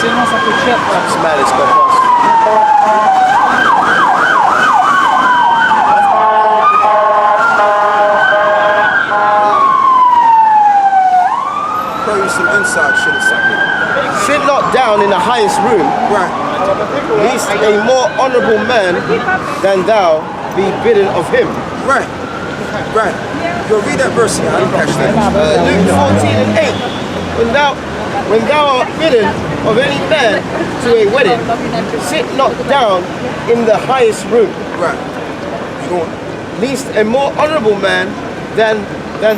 Potentiellement, ça coûte cher. Smell is good. Some inside shit or something. Sit not down in the highest room, Right. lest a more honorable man than thou be bidden of him. Right. Right. Yo, read that verse here. I didn't catch that. Luke 14 and 8. When thou art bidden of any man to a wedding, sit not down in the highest room, Right. Go on. lest a more honorable man than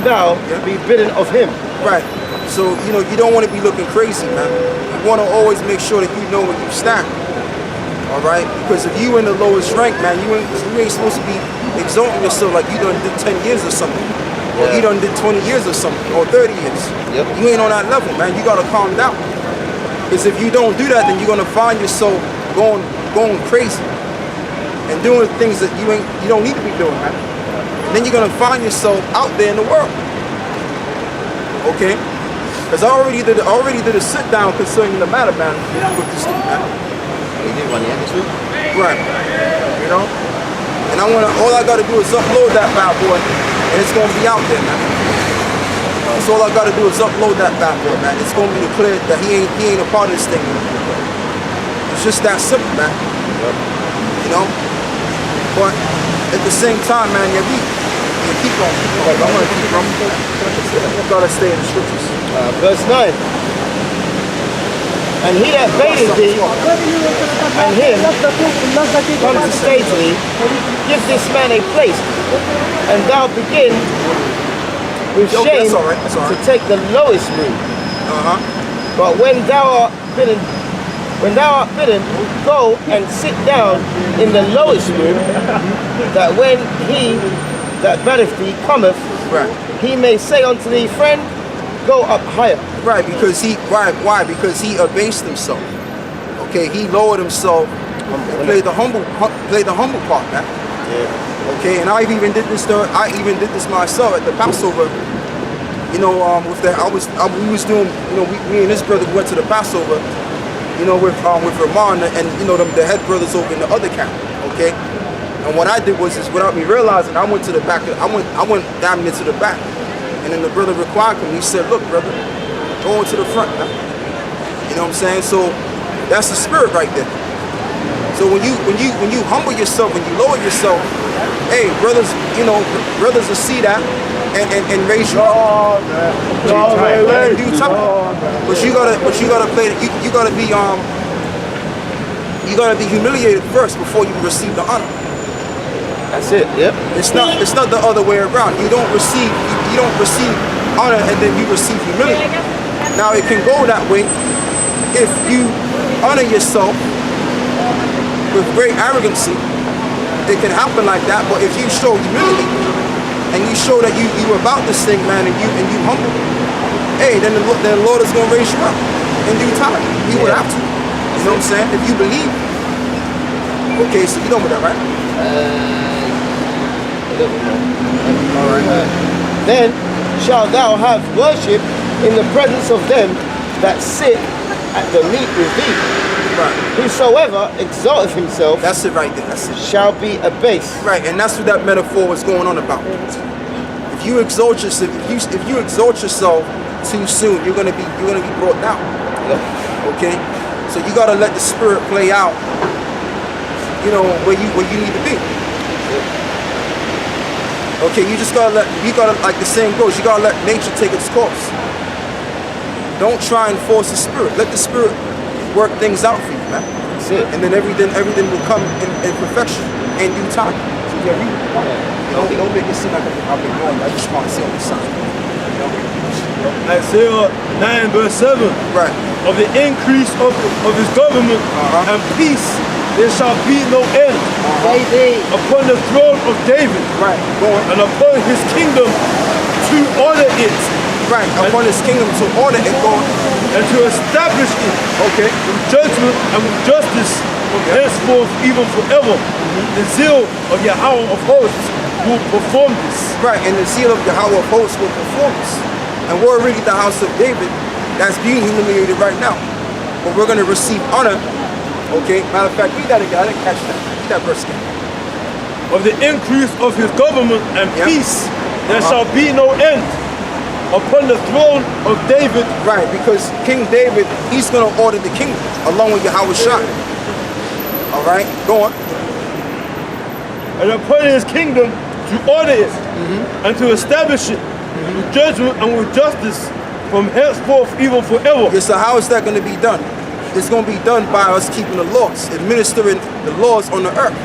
thou be bidden of him. Right. So, you know, you don't want to be looking crazy, man. You want to always make sure that you know where you stand. All right? Because if you in the lowest rank, man, you ain't supposed to be exalting yourself like you done did 10 years or something. Or you done did 20 years or something. Or 30 years. Yep. You ain't on that level, man. You got to calm down. Because if you don't do that, then you're going to find yourself going crazy. And doing things that you don't need to be doing, man. And then you're going to find yourself out there in the world. Okay? Because I already did a sit down concerning the matter, man, with this thing, man. You did one, this week? Right. You know? And all I gotta do is upload that bad boy, and it's gonna be out there, man. That's all I gotta do is upload that bad boy, man. It's gonna be declared that he ain't a part of this thing. It's just that simple, man. You know? But at the same time, man, yeah, keep on. I'm gonna keep on. You gotta stay in the scriptures. Verse 9. And he that bateth thee, and him comes to say to thee, give this man a place, and thou begin with shame that's all right. to take the lowest room. But when thou art bidden, go and sit down in the lowest room, that when he that batteth thee cometh, Right. he may say unto thee, friend, go up higher. Right, because why? Because he abased himself. Okay, he lowered himself and played the humble part, man. Yeah. Okay, and I even did this myself at the Passover. You know, we was doing, you know, me and his brother went to the Passover, you know, with Ramon and you know the head brothers over in the other camp. Okay, and what I did was without me realizing, I went to the back. I went down into the back. And then the brother required him. He said, look, brother, go into the front, man. You know what I'm saying? So that's the spirit right there. So when you humble yourself, when you lower yourself, hey, brothers, you know, brothers will see that and raise you up. In due time. But you gotta play you gotta be humiliated first before you receive the honor. That's it, yep. It's not the other way around. You don't receive honor and then you receive humility. Now it can go that way if you honor yourself with great arrogancy. It can happen like that, but if you show humility and you show that you about this thing, man, and you humble, hey, then the Lord is gonna raise you up in due time. He would have to. You know what I'm saying? If you believe. Okay, so you know that, right? Then shalt thou have worship in the presence of them that sit at the meat with thee. Right. Whosoever exalteth himself, That's it right there. That's it. shall be abased. Right, and that's what that metaphor was going on about. If you exalt yourself, if you exalt yourself too soon, you're gonna be brought down. Okay, so you gotta let the spirit play out. You know where you need to be. Okay, you gotta like the saying goes, you gotta let nature take its course. Don't try and force the spirit. Let the spirit work things out for you, man. That's it. And then everything will come in perfection in due time. So yeah, don't make it seem like I've been going. I just want to see on the side. Isaiah 9 verse 7. Right. Of the increase of his government and peace there shall be no end. Upon the throne of David. Right. Go on. And upon his kingdom to order it. Right. Upon his kingdom to order it, go on. And to establish it. Okay. With judgment and with justice from henceforth even forever. The zeal of Yahweh of hosts will perform this. Right. And the zeal of Yahweh of hosts will perform this. And we're already the house of David that's being humiliated right now. but we're going to receive honor. Okay, matter of fact, read that again. I didn't catch that. Read that verse again. Of the increase of his government and peace, there shall be no end upon the throne of David. Right, because King David, he's going to order the kingdom along with Yahweh Shai. All right, go on. And upon his kingdom to order it and to establish it with judgment and with justice from henceforth even forever. Yeah, so how is that going to be done? It's going to be done by us keeping the laws, administering the laws on the earth.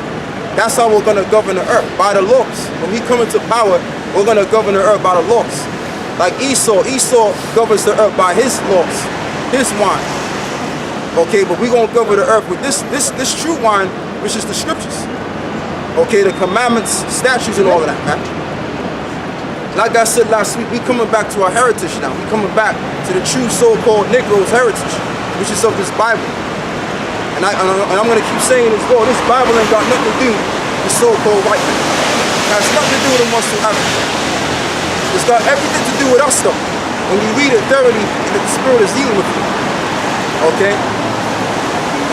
That's how we're going to govern the earth, by the laws. When we come into power, we're going to govern the earth by the laws. Like Esau governs the earth by his laws, his wine. Okay, but we're going to govern the earth with this true wine, which is the scriptures. Okay, the commandments, statutes, and all of that, man. Like I said last week, we coming back to our heritage now. We coming back to the true so-called Negro's heritage, which is of this Bible. And I'm going to keep saying this, Lord, this Bible ain't got nothing to do with so-called white man. It has nothing to do with them whatsoever. It's got everything to do with us, though. When you read it thoroughly, the Spirit is dealing with you. Okay?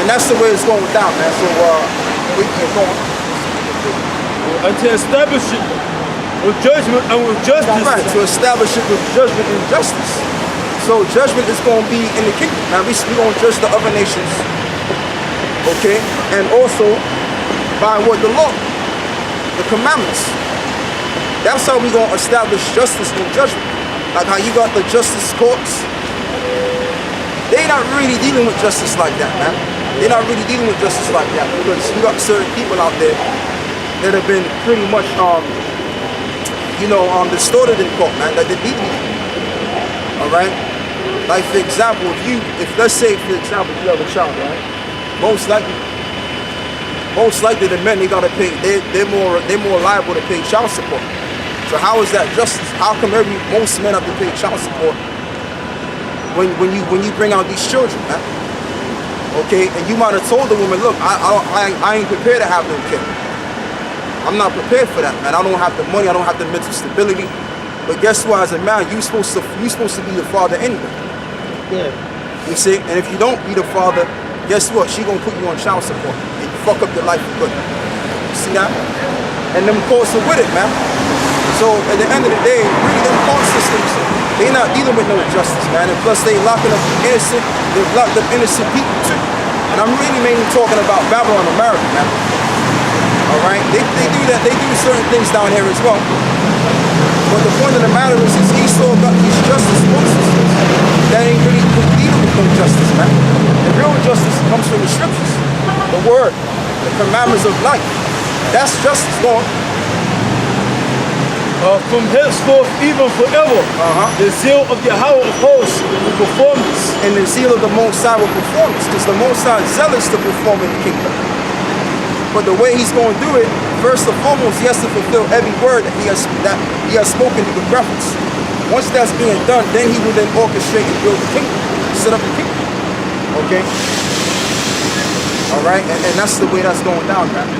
And that's the way it's going down, man. So, we can go on. And to establish it with judgment and with justice. Right, to establish it with judgment and justice. So judgment is going to be in the kingdom. Now we're going to judge the other nations. Okay? And also by what the law, the commandments. That's how we're going to establish justice and judgment. Like how you got the justice courts. They're not really dealing with justice like that, man. They're not really dealing with justice like that because you got certain people out there that have been pretty much, distorted in court, man, that they're dealing with. All right? Like, for example, let's say, for example, you have a child, right? Most likely the men, they gotta pay, they're more liable to pay child support. So how is that justice? How come most men have to pay child support when you bring out these children, man? Okay, and you might have told the woman, look, I ain't prepared to have them kids. I'm not prepared for that, man. I don't have the money, I don't have the mental stability. But guess what? As a man, you're supposed to be the father anyway. Yeah. You see? And if you don't be the father, guess what? She gonna put you on child support and you fuck up your life for good. You see that? And them courts are with it, man. So at the end of the day, really them court systems, they're not dealing with no justice, man. And plus they locking up innocent, they've locked up innocent people too. And I'm really mainly talking about Babylon, America, man. All right, they do that. They do certain things down here as well. But the point of the matter is Esau got these justice forces that ain't really dealing with no justice, man. The real justice comes from the scriptures, the word, the commandments of life. That's justice, Lord. From henceforth even forever, the zeal of Yahweh of hosts will perform this. And the zeal of the Most High will perform this, because the Most High is zealous to perform in the kingdom. But the way he's going to do it, first and foremost, he has to fulfill every word that he has spoken with reference. Once that's being done, then he will then orchestrate and build the kingdom, set up the kingdom. Okay? All right? And that's the way that's going down, man.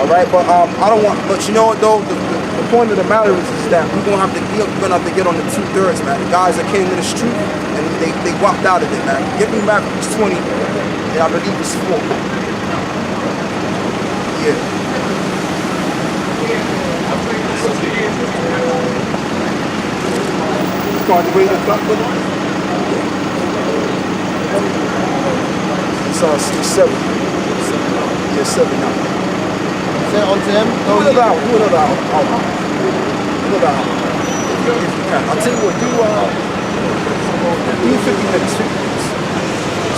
All right? But I don't want, but you know what though? The point of the matter is that we're going to have to get on the 2/3, man. The guys that came to this truth, and they walked out of it, man. Give me Matthew 20, and I believe it's 4. Yeah. Can't wait the clock with it? It's 7. Yeah, 7 now. Send it on to them. Do another hour. If you can. I'll tell you what, do 50 minutes.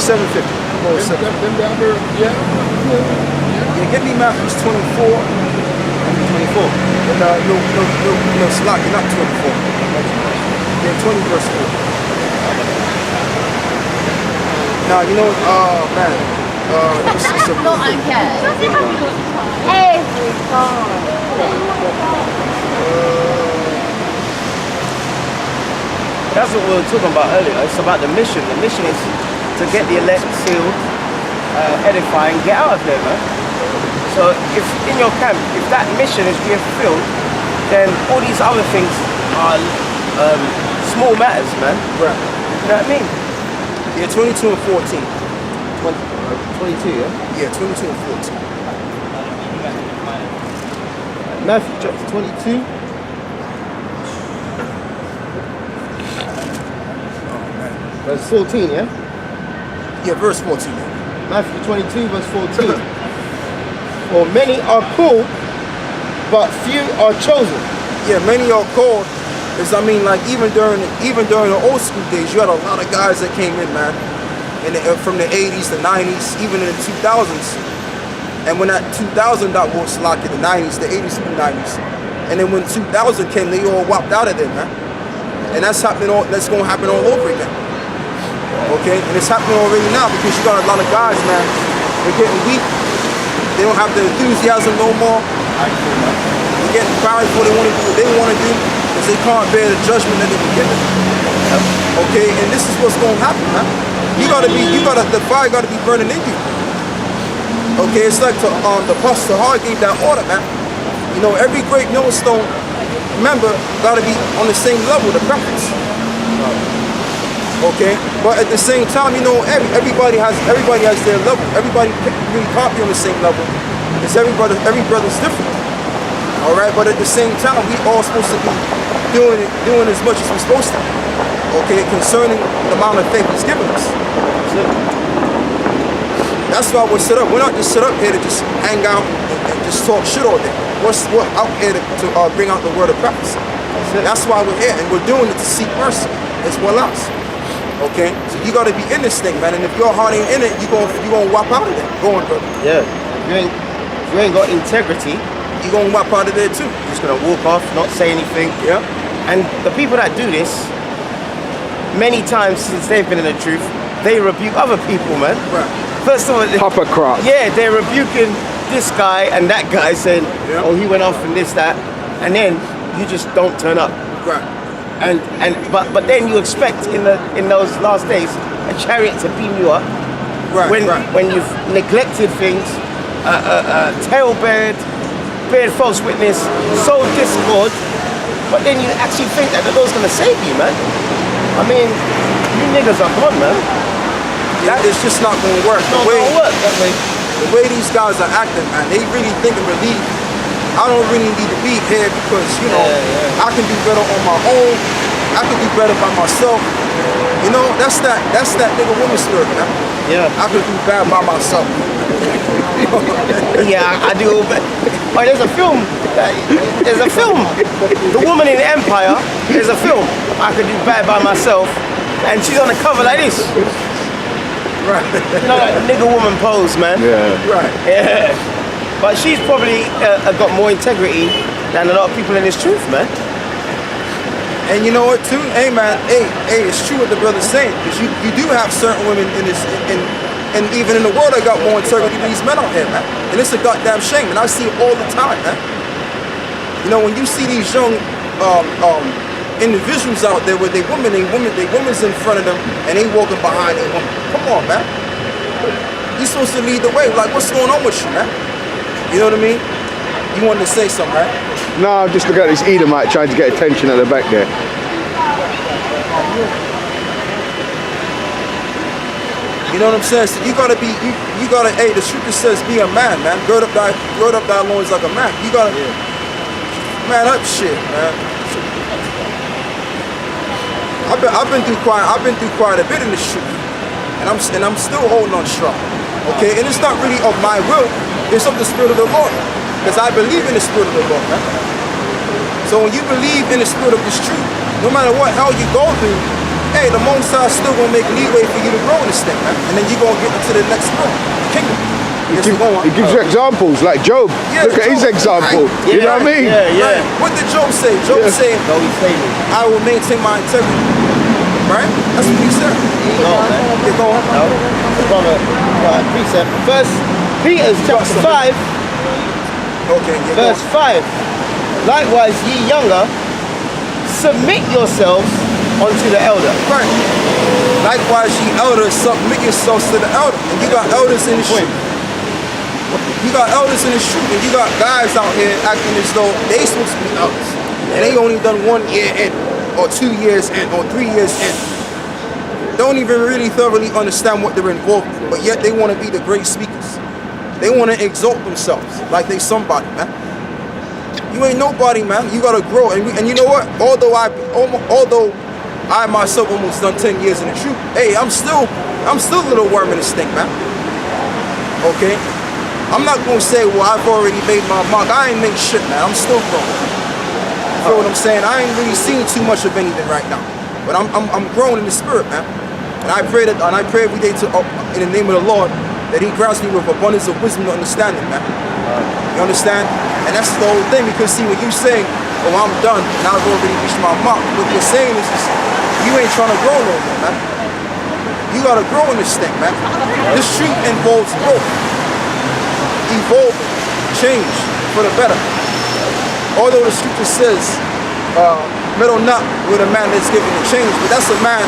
7:50. Go 7. Them down there, yeah. Yeah, get me Matthew 24. 24. And no, slack, you're not 24. Yeah, 20 verse 4. Now, you know, man, this is a not okay. Every time. That's what we were talking about earlier. It's about the mission. The mission is to get the elect sealed, edify, and get out of there, man. So if in your camp, if that mission is being fulfilled, then all these other things are small matters, man. Right. You know what I mean? Yeah, 22 and 14. 22, yeah? Yeah, 22 and 14. Matthew chapter 22. Verse 14, yeah? Yeah, verse 14. Matthew 22, verse 14. For many are called, but few are chosen. Yeah, many are called. Is I mean, like even during the old school days, you had a lot of guys that came in, man, from the 80s, the 90s, even in the 2000s. And when that 2000 that was like in the 90s, the 80s, and the 90s, and then when 2000 came, they all whopped out of there, man. And that's happening. That's gonna happen all over again. Okay, and it's happening already now because you got a lot of guys, man. They're getting weak. They don't have the enthusiasm no more. They're getting proud for what they want to do, what they want to do, because they can't bear the judgment that they were given. Okay, and this is what's going to happen, man. The fire got to be burning in you. Okay, it's like the Apostle Hart gave that order, man. You know, every great millstone member got to be on the same level, the prophets. Okay, but at the same time, you know, everybody has their level. Everybody really can't be on the same level because every brother's different. All right, but at the same time, we all supposed to be doing as much as we're supposed to. Okay, concerning the amount of faith He's given us. That's why we're set up. We're not just set up here to just hang out and just talk shit all day. We're out here to bring out the word of prophecy. That's why we're here, and we're doing it to seek mercy as well as. Okay, so you gotta be in this thing, man. And if your heart ain't in it, you gonna whop out of there. Go on, brother. Yeah. If you ain't got integrity, you gonna whop out of there too. You're just gonna walk off, not say anything. Yeah. And the people that do this, many times since they've been in the truth, they rebuke other people, man. Right. First of all, hypocrite. Yeah, they're rebuking this guy and that guy, saying, "Oh, he went off and this, that," and then you just don't turn up. Right. But then you expect in those last days a chariot to beam you up. Right. When you've neglected things, talebeared, beared false witness, sowed discord, but then you actually think that the Lord's gonna save you, man. I mean, you niggas are gone, man. It's just not gonna work. It's not gonna work that way. The way these guys are acting, man, they really think and believe I don't really need to be here because, you know, I can do better on my own. I can do better by myself. You know, that's that nigga woman spirit, man. Yeah. I can do bad by myself. Yeah, I do. Oh, there's a film. The Woman in Empire. There's a film. I could do bad by myself. And she's on the cover like this. Right. You know, like nigga woman pose, man. Yeah. Right. Yeah. But she's probably got more integrity than a lot of people in this truth, man. And you know what, too? Hey, man. Hey, it's true what the brother's saying. Because you do have certain women in this, and even in the world that got more integrity than these men out here, man. And it's a goddamn shame. And I see it all the time, man. You know, when you see these young individuals out there with their women's in front of them, and they walking behind their woman. Come on, man. You're supposed to lead the way. Like, what's going on with you, man? You know what I mean? You wanted to say something, right? No, I'm just looking at this Edomite trying to get attention at the back there. You know what I'm saying? So you gotta be, you gotta, hey, the scripture says be a man, man. Gird up thy loins like a man. You gotta, man up shit, man. I've been through quite a bit in this truth. And I'm still holding on strong. Okay? And it's not really of my will. It's of the Spirit of the Lord. Because I believe in the Spirit of the Lord, man. So when you believe in the Spirit of this truth, no matter what hell you go through, hey, the Most High still gonna make leeway for you to grow in this thing, man. And then you're gonna get into the next kingdom. He gives you examples, like Job. Yeah, look at his example. Right. You know what I mean? Yeah. Right. What did Job say? Job said, No, he saved me. I will maintain my integrity. Right? That's what he said. No, man. You're going. No. Brother, precept. First Peter chapter 5. Okay, Verse 5. Likewise, ye younger, submit yourselves unto the elder. Right. Likewise, ye elders, submit yourselves to the elder. And you got elders in the street. You got elders in the street, and you got guys out here acting as though they supposed to be elders. And they only done 1 year in, or 2 years in, or 3 years in. don't even really thoroughly understand what they're involved in, but yet they want to be the great speakers. They want to exalt themselves like they somebody, man. You ain't nobody, man. You gotta grow, and you know what? Although I myself almost done 10 years in the truth, hey, I'm still a little worm in the stink, man. Okay? I'm not gonna say, well, I've already made my mark. I ain't made shit, man. I'm still growing. You feel what I'm saying? I ain't really seen too much of anything right now, but I'm growing in the spirit, man. And I pray every day in the name of the Lord that He grants me with abundance of wisdom and understanding, man. You understand? And that's the whole thing, because see, when you say, oh, I'm done and I've already reached my mark, what you're saying is you ain't trying to grow no more, man. You gotta grow in this thing, man. This truth involves growth, evolving, change for the better. Although the scripture says, meddle not with a man that's given a change, but that's a man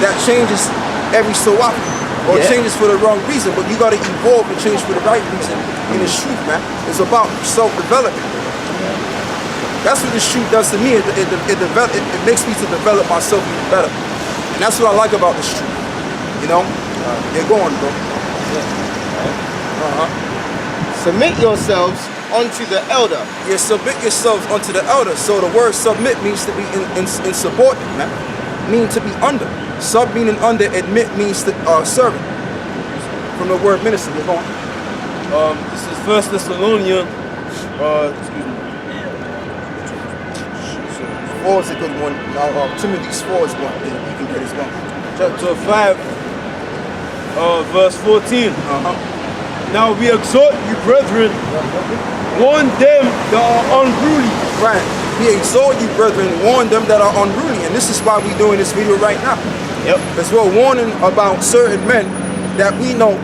that changes every so often, or changes for the wrong reason. But you gotta evolve and change for the right reason in this truth, man. It's about self-development. That's what this truth does to me. It makes me to develop myself even better. And that's what I like about this truth. You know? You're going, bro. Submit yourselves unto the elder. Yeah, submit yourselves unto the elder. So the word submit means to be in subordinate, man. Mean to be under. Sub meaning under, admit means to servant. From the word minister, you're going. This is 1 Thessalonians. Excuse me. 4 is a good one. Timothy's 4 is one. You can get his one. Chapter 5, verse 14. Now we exhort you, brethren, warn them that are unruly. Right. We exhort you, brethren, warn them that are unruly. And this is why we're doing this video right now. Yep. Because we're warning about certain men that we know,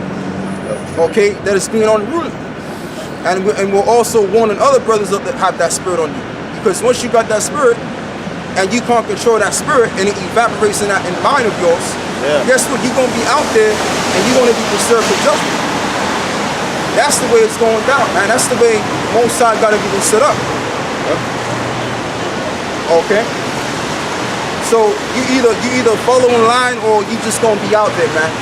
okay, that is being unruly. And we're also warning other brothers that have that spirit on you. Because once you got that spirit, and you can't control that spirit, and it evaporates in that mind of yours, guess what? You're going to be out there, and you're going to be disturbed for judgment. That's the way it's going down, man. That's the way Most High got everything set up. Okay? So you either follow in line, or you just going to be out there, man.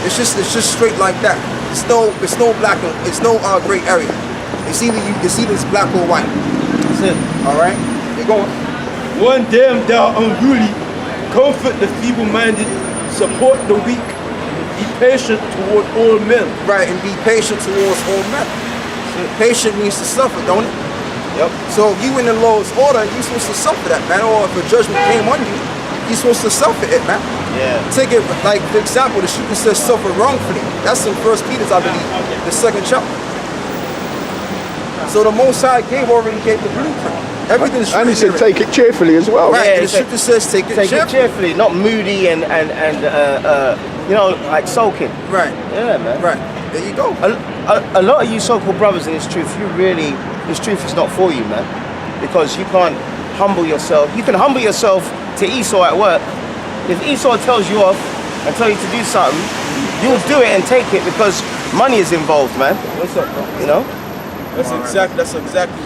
It's just straight like that. It's no black, it's no gray area. It's either it's black or white. That's it. All right? You're going. Warn them that are unruly, comfort the feeble-minded, support the weak, be patient toward all men. Right, and be patient towards all men. Patient means to suffer, don't it? Yep. So if you in the lowest order, you're supposed to suffer that, man. Or if a judgment came on you, you're supposed to suffer it, man. Yeah. Take it, like, for example, the scripture says suffer wrongfully. That's in 1 Peter, I believe, the 2nd chapter. So the Most High already gave the blueprint. Everything's And He said take it cheerfully as well. right. Yeah, And the scripture says take it cheerfully, not moody and you know, like sulking. Right. Yeah, man. Right. There you go. A lot of you so-called brothers in this truth, this truth is not for you, man. Because you can't humble yourself. You can humble yourself to Esau at work. If Esau tells you off and tells you to do something, you'll do it and take it because money is involved, man. What's up, bro? You know? That's exactly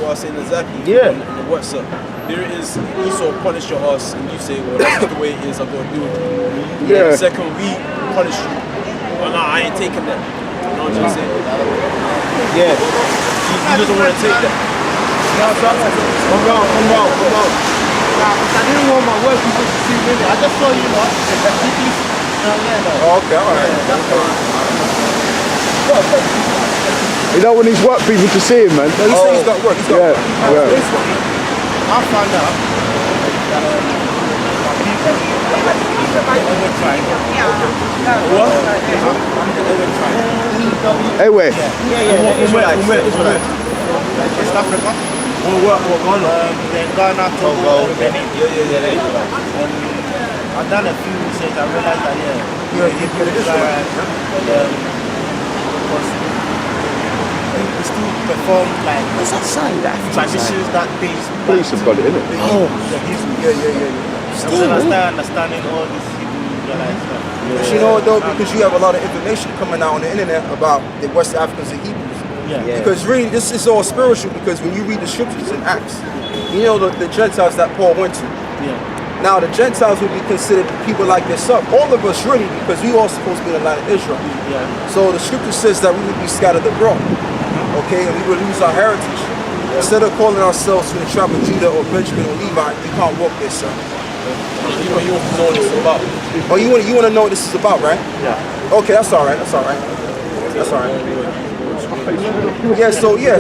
what I was saying. Exactly. Yeah. In the what's up? There is Esau punish your ass, and you say, well, that's the way it is. I'm gonna do it. Yeah. Second, we punish you. Well, nah, I ain't taking that. You know what I'm saying? Yeah. He doesn't want to take that. Come round. Nah, I didn't want my work people to see me. I just saw you lot. Oh, okay, all right. He don't want his work people to see him, man. No, he said he's got work. He's got work. I found out that Hey, where? West Africa, then Ghana, Togo, Benin. I've done a few research. I realized that we still perform like traditions that things. Police have got it, innit? Still understanding all this Hebrew stuff. But you know what though, because you have a lot of information coming out on the internet about the West Africans and Hebrews. Yeah. Because really, this is all spiritual. Because when you read the scriptures in Acts, you know the Gentiles that Paul went to. Yeah. Now the Gentiles would be considered people like yourself. All of us really, because we all supposed to be in the land of Israel. Yeah. So the scripture says that we would be scattered abroad. Okay, and we would lose our heritage. Instead of calling ourselves from the tribe of Judah or Benjamin or Levi, we can't walk this, sir. You want to know what this is about. Oh, you want to know what this is about, right? Yeah. Okay, that's all right. That's all right. That's all right.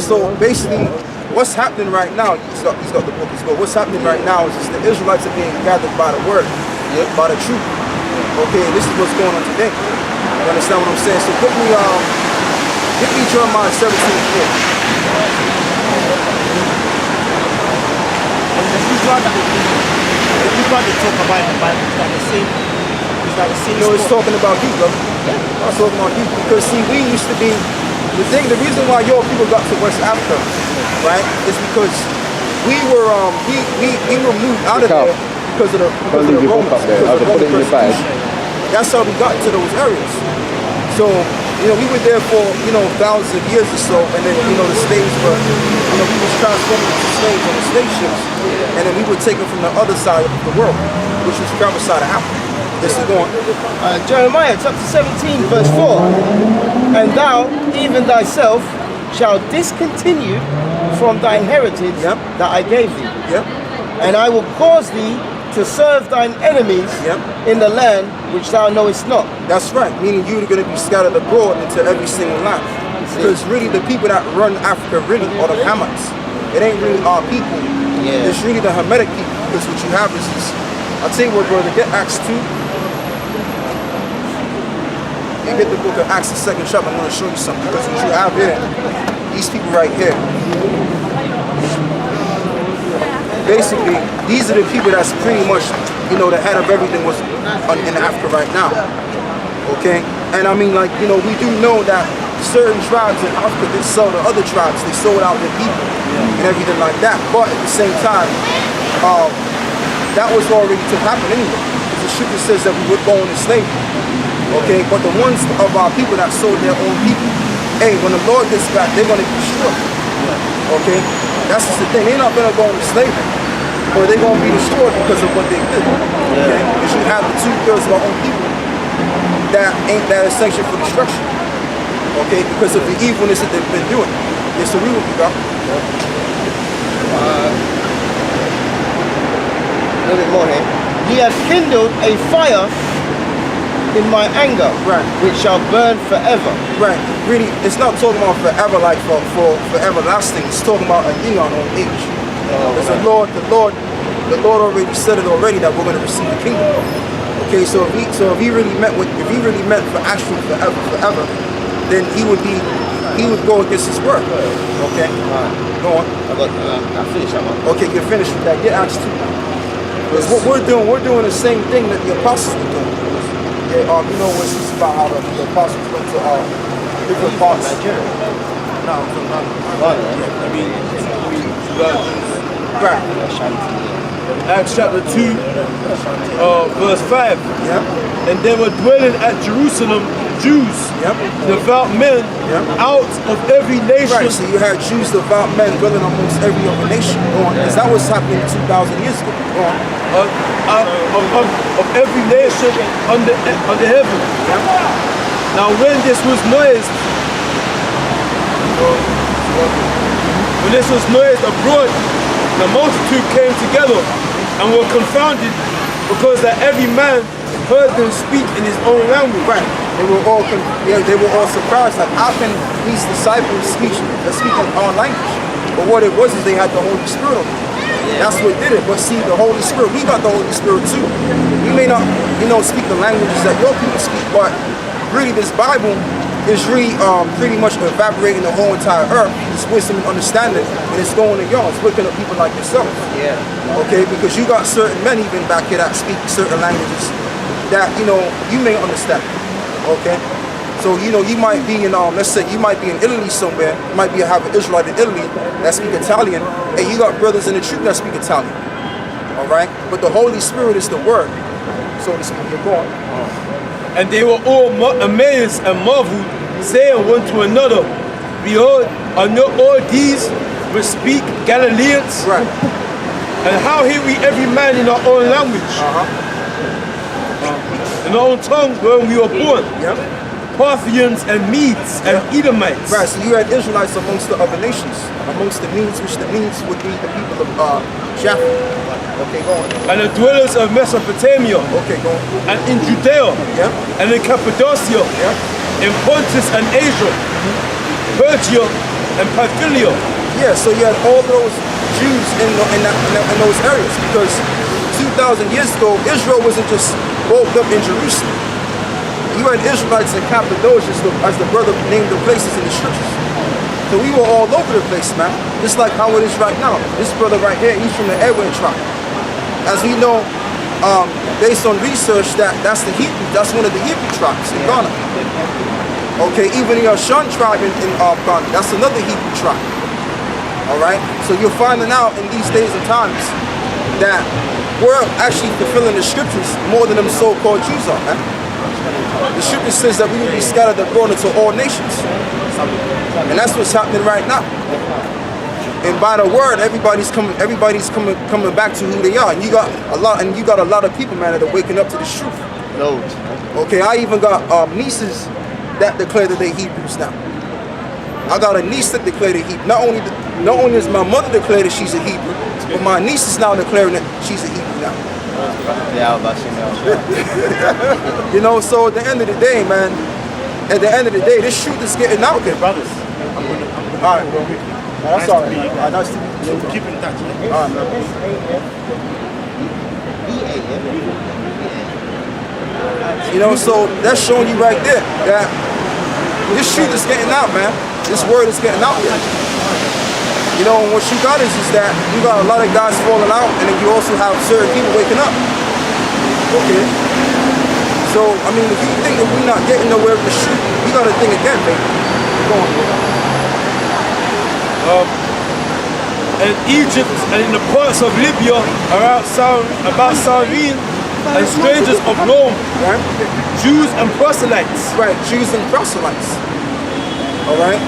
So basically, what's happening right now? He's got the book. What's happening right now is the Israelites are being gathered by the word, by the truth. Okay, and this is what's going on today. You understand what I'm saying? So give me Jeremiah 17:4. If you got to talk about the Bible, is that the same? No, it's talking about you, brother. Yeah. I'm talking about you because see, we used to be the reason why your people got to West Africa, right, is because we were moved out of there because of the Romans. I'll put it in your bag. That's how we got to those areas. So, we were there for, thousands of years or so, and then, the slaves were, we was transformed into slaves on the slave ships, and then we were taken from the other side of the world, which was travel side of Africa. This is going. Jeremiah chapter 17 verse 4. And thou, even thyself, shalt discontinue from thine heritage that I gave thee. Yep. And I will cause thee to serve thine enemies in the land which thou knowest not. That's right, meaning you're going to be scattered abroad into every single land. Because really the people that run Africa really are the Hamites. It ain't really our people. Yeah. It's really the Hamitic people. Because what you have is this. I'll tell you what, brother, get Acts 2. You get the book of Acts, the 2nd chapter. I'm going to show you something. Because what you have here, these people right here, basically, these are the people that's pretty much, the head of everything was in Africa right now. Okay? And I mean, we do know that certain tribes in Africa that sell to other tribes, they sold out their people and everything like that. But at the same time, that was already to happen anyway. Because the scripture says that we would go into slavery. Okay? But the ones of our people that sold their own people, hey, when the Lord gets back, they're going to be destroyed. Okay? That's just the thing. They're not going to go into slavery. Or they're going to be destroyed because of what they did. Okay? Because you have the 2/3 of our own people that is sanctioned for destruction. Okay? Because of the evilness that they've been doing. Yes, so we will be back. A little bit more here. Ye have kindled a fire in my anger, which shall burn forever. Right. Really, it's not talking about forever, like for everlasting. It's talking about a eon or age. Because the Lord already said it already that we're going to receive the kingdom. Okay, so if he really meant for actually forever, then he would go against his word. Okay. Go on. I finished that one. Okay, you're finished with that. Get Acts 2. Because what we're doing the same thing that the apostles were doing. What's this about how the apostles went to different parts. Nigeria. No, I'm from Right. Acts chapter 2, verse 5. Yeah. And there were dwelling at Jerusalem Jews, devout men, out of every nation. Right, so you had Jews, devout men dwelling amongst every other nation. Is that what's happening 2,000 years ago? Of every nation under heaven. Now when this was noised, abroad, the multitude came together and were confounded, because that every man heard them speak in his own language. Right. They were all surprised. Like, how can these disciples speak in our language? But what it was is they had the Holy Spirit on them. That's what did it. But see, the Holy Spirit, we got the Holy Spirit too. We may not, speak the languages that your people speak, but really this Bible is really pretty much evaporating the whole entire earth. It's wisdom and understanding, and it's going to y'all. It's looking at people like yourself. Yeah. Okay, because you got certain men even back here that speak certain languages that you may understand. Okay. So you might be in let's say you might be in Italy somewhere. You might have an Israelite in Italy that speak Italian, and you got brothers in the truth that speak Italian. All right, but the Holy Spirit is the word. So to speak, you're going. And they were all amazed and marveled, saying one to another, Behold, are not all these which speak Galileans? Right. And how hear we every man in our own language, in our own tongue where we were born. Yep. Parthians and Medes and Edomites. Right, so you had Israelites amongst the other nations, amongst the Medes, which the Medes would be the people of Japheth. Okay, go on. And the dwellers of Mesopotamia. Okay, go on. And in Judea. Yep. And in Cappadocia. Yep. In Pontus and Asia. Persia and Pamphylia. Yeah, so you had all those Jews in those areas, because 2,000 years ago, Israel wasn't just woke up in Jerusalem. You had Israelites in Cappadocia, as the brother named the places in the scriptures. So we were all over the place, man. Just like how it is right now. This brother right here, he's from the Edwin tribe. As we know, based on research, that's the Hebrew. That's one of the Hebrew tribes in Ghana. Okay, even the Ashan tribe in Ghana, that's another Hebrew tribe. All right. So you're finding out in these days and times that we're actually fulfilling the scriptures more than them so-called Jews are, man. The scripture says that we will be scattered abroad into all nations. And that's what's happening right now. And by the word, everybody's coming back to who they are. And you got a lot of people, man, that are waking up to this truth. Loads. Okay, I even got nieces that declare that they're Hebrews now. I got a niece that declared that Hebrew. Not only does my mother declare that she's a Hebrew, but my niece is now declaring that she's a Hebrew now. Yeah, You know, so at the end of the day, man, this truth is getting out there. Brothers. All right, bro. That's all right. Nice to meet you. Keep in touch. All right, man. You know, so that's showing you right there that this truth is getting out, man. This word is getting out there. You know, and what you got is that you got a lot of guys falling out, and then you also have certain people waking up. Okay. So, I mean, if you think that we're not getting nowhere with the truth, you got to think again, baby. Go on, bro. And Egypt and in the parts of Libya about Cyrene and strangers of Rome, Right? Jews and proselytes. Right, Jews and proselytes. All right?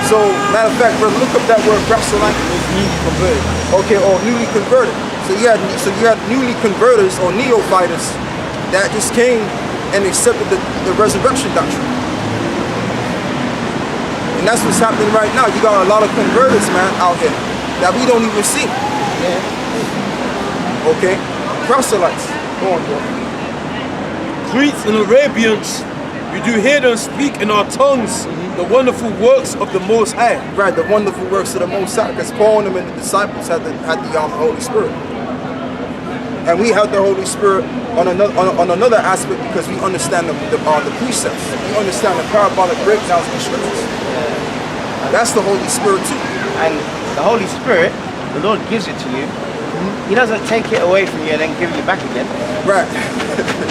So, matter of fact, brother, look up that word proselyte. Newly converted. Okay, or newly converted. So you had newly converters or neophytes that just came and accepted the resurrection doctrine. And that's what's happening right now. You got a lot of converters, man, out here that we don't even see. Okay? Proselytes. Go on, bro. Greeks and Arabians, we do hear them speak in our tongues the wonderful works of the Most High. Right, the wonderful works of the Most High. Because Paul and them and the disciples had the Holy Spirit. And we have the Holy Spirit on another aspect because we understand the precepts. We understand the parabolic breakdowns of the scriptures. That's the Holy Spirit too. And the Holy Spirit, the Lord gives it to you. He doesn't take it away from you and then give it back again. Right.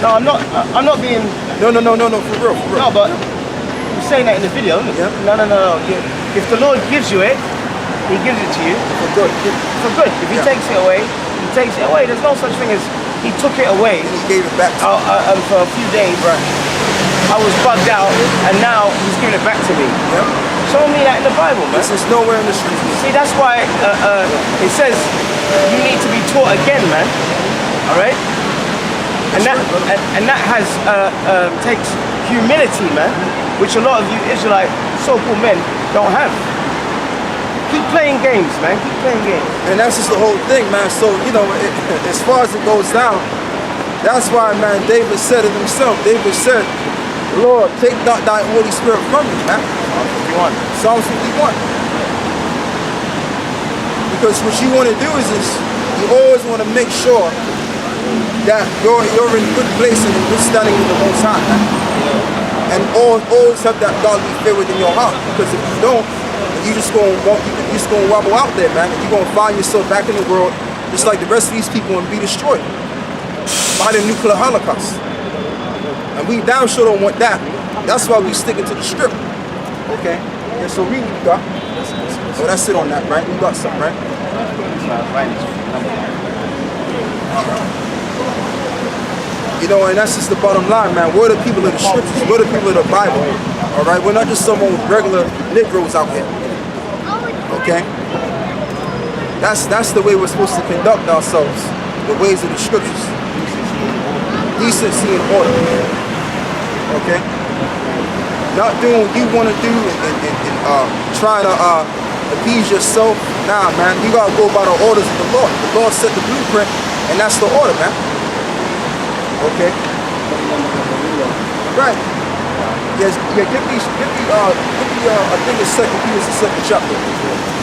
No, I'm not being. No, for real. No, but you're saying that in the video, isn't it? Yeah. No. If the Lord gives you it, He gives it to you For good. for good. If He takes it away, He takes it away. There's no such thing as He took it away. And he gave it back to you. For a few days. Right. I was bugged out, and now He's giving it back to me. Yep. Show me that in the Bible, man. This is nowhere in the scriptures. See, that's why it says you need to be taught again, man. All right, and that has takes humility, man, which a lot of you Israelite so-called men don't have. Keep playing games, man. Keep playing games. And that's just the whole thing, man. So, you know, as far as it goes down, that's why, man, David said it himself. David said, Lord, take not thy Holy Spirit from me, man. Psalms 51. Because what you want to do is you always want to make sure that you're in good place and in good standing with the Most High, man. And always have that godly fear within your heart. Because if you don't, you're just gonna wobble out there, man. And you're gonna find yourself back in the world just like the rest of these people and be destroyed by the nuclear holocaust. And we damn sure don't want that. That's why we sticking to the script. Okay. Yeah, so read what you got. Oh, that's it on that, right? You got something, right? You know, and that's just the bottom line, man. We're the people of the scriptures. We're the people of the Bible. All right? We're not just some old regular Negroes out here. Okay? That's the way we're supposed to conduct ourselves. The ways of the scriptures. Decency and order. Okay? Not doing what you want to do and trying to appease yourself. Nah, man. You gotta go by the orders of the Lord. The Lord set the blueprint, and that's the order, man. Okay? Right. Yes, yeah, give me I think it's 2 Peter, the 2nd chapter.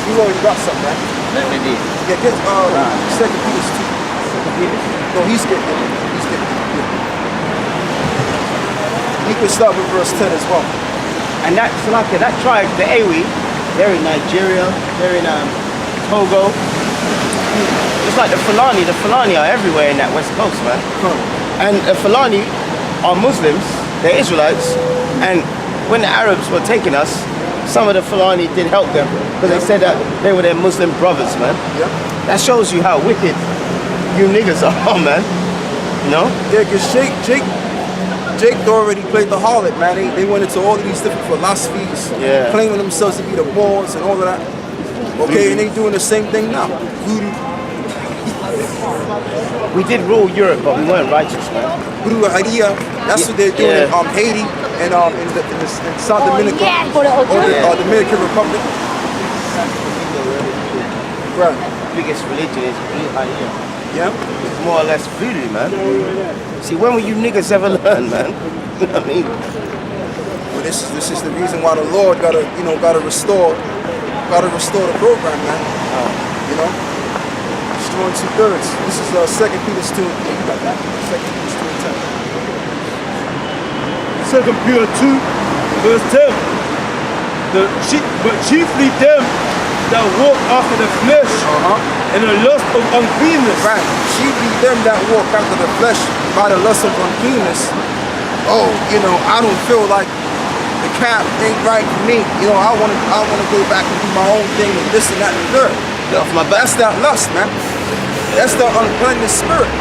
You already got something, right? Yeah, get 2 Peter 2. No, he's getting it. You can start with verse 10 as well. And that tribe, the Ewe, they're in Nigeria, they're in Togo. Just like the Fulani are everywhere in that west coast, man. And the Fulani are Muslims, they're Israelites, and when the Arabs were taking us, some of the Fulani did help them because they said that they were their Muslim brothers, man. Yeah. That shows you how wicked you niggas are, man. You know? Yeah, because Jake already played the harlot, man. They went into all of these different philosophies, claiming themselves to be the Moors and all of that. Okay, and they doing the same thing now. Voodoo. We did rule Europe, but we weren't righteous, man. Voodoo Haria, that's what they're doing in Haiti and in South Dominica, or the Dominican Republic. Right. Biggest religion is Haria. Yeah. It's more or less voodoo, man. See, when will you niggas ever learn, man? You know what I mean? Well, this is the reason why the Lord gotta restore the program, man. You know, destroying 2/3. This is 2 Peter 2. You got that? 2 Peter 2 and 10. 2 Peter 2, verse 10. But chiefly them that walk after the flesh and the lust of uncleanness. Right. Chiefly them that walk after the flesh by the lust of uncleanness. Oh, you know, I don't feel like the cap ain't right for me. You know, I wanna go back and do my own thing and this and that and the third. That's that lust, man. That's the uncleanness spirit.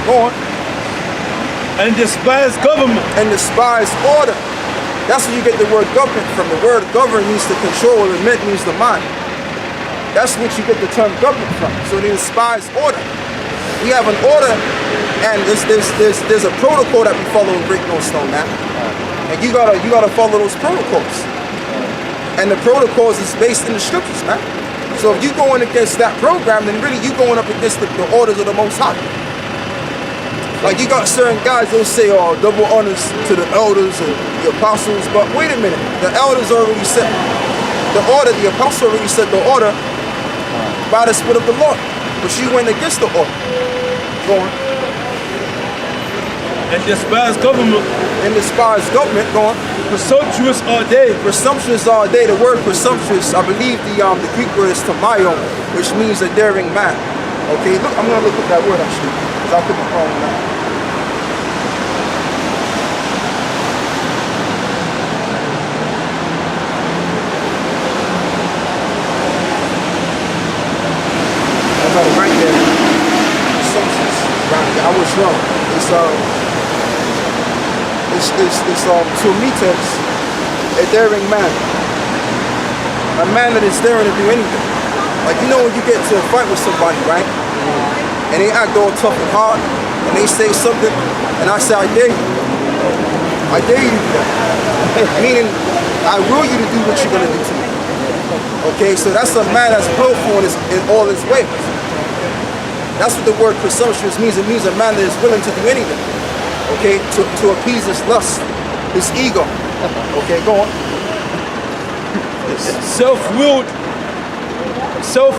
Go on. And despise government. And despise order. That's where you get the word government from. The word govern means to control, and meant means the mind. That's what you get the term government from. So they despise order. We have an order, and there's a protocol that we follow in Great Millstone, man. And you gotta follow those protocols. And the protocols is based in the scriptures, man. So if you're going against that program, then really you're going up against the orders of the Most High. Like you got certain guys, they'll say, oh, double honors to the elders and the apostles. But wait a minute, the elders already set the order, the apostle already set the order by the Spirit of the Lord. But she went against the order. Go on. And despise government. And despise government, go on. Presumptuous are they. Presumptuous are they. The word presumptuous, I believe the Greek word is tamayon, which means a daring man. Okay, look, I'm gonna look at that word actually, because I could be wrong on that. I got it right there. Presumptuous. Right, I was wrong. It's to meetings, a daring man. A man that is daring to do anything. Like, you know when you get into a fight with somebody, right? And they act all tough and hard, and they say something, and I say, I dare you. I dare you to do that. Meaning, I will you to do what you're gonna do to me. Okay, so that's a man that's willful in all his ways. That's what the word presumptuous means. It means a man that is willing to do anything. Okay, to appease his lust, his ego. Okay, go on. Self-willed.